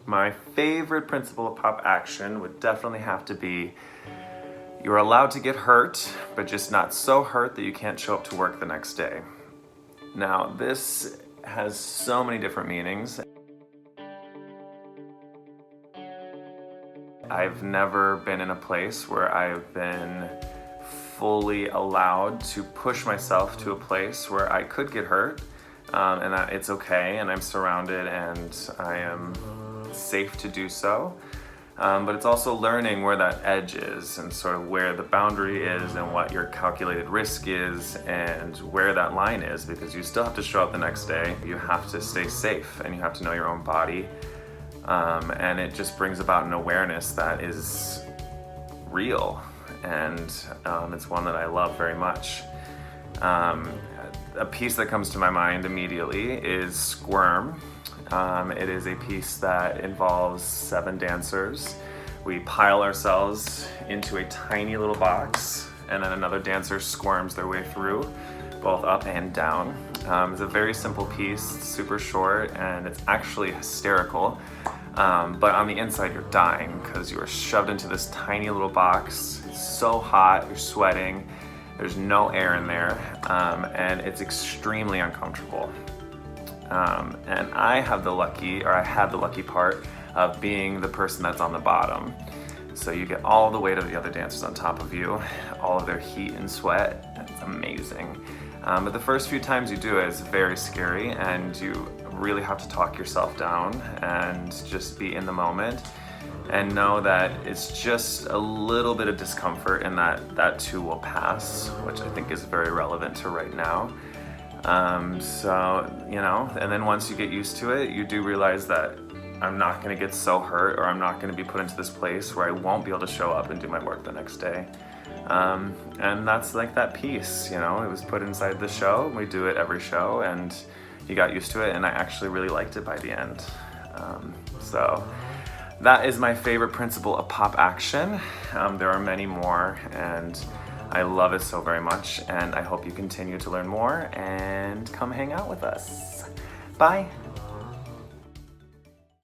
My favorite principle of PopAction would definitely have to be you're allowed to get hurt, but just not so hurt that you can't show up to work the next day. Now, this has so many different meanings. I've never been in a place where I've been fully allowed to push myself to a place where I could get hurt, and that it's okay, and I'm surrounded and I am safe to do so. But it's also learning where that edge is and sort of where the boundary is and what your calculated risk is and where that line is, because you still have to show up the next day. You have to stay safe and you have to know your own body. And it just brings about an awareness that is real, and it's one that I love very much. A piece that comes to my mind immediately is Squirm. It is a piece that involves 7 dancers. We pile ourselves into a tiny little box, and then another dancer squirms their way through, both up and down. It's a very simple piece, it's super short, and it's actually hysterical. But on the inside you're dying because you are shoved into this tiny little box. It's so hot, you're sweating, there's no air in there, and it's extremely uncomfortable. And I had the lucky part of being the person that's on the bottom. So you get all the weight of the other dancers on top of you, all of their heat and sweat. It's amazing. But the first few times you do it, it's very scary, and you really have to talk yourself down and just be in the moment and know that it's just a little bit of discomfort, and that too will pass, which I think is very relevant to right now. So, you know, and then once you get used to it, you do realize that I'm not going to get so hurt, or I'm not going to be put into this place where I won't be able to show up and do my work the next day. And that's like that piece, you know, it was put inside the show. We do it every show, and you got used to it, and I actually really liked it by the end. So that is my favorite principle of PopAction. There are many more, and I love it so very much, and I hope you continue to learn more and come hang out with us. Bye.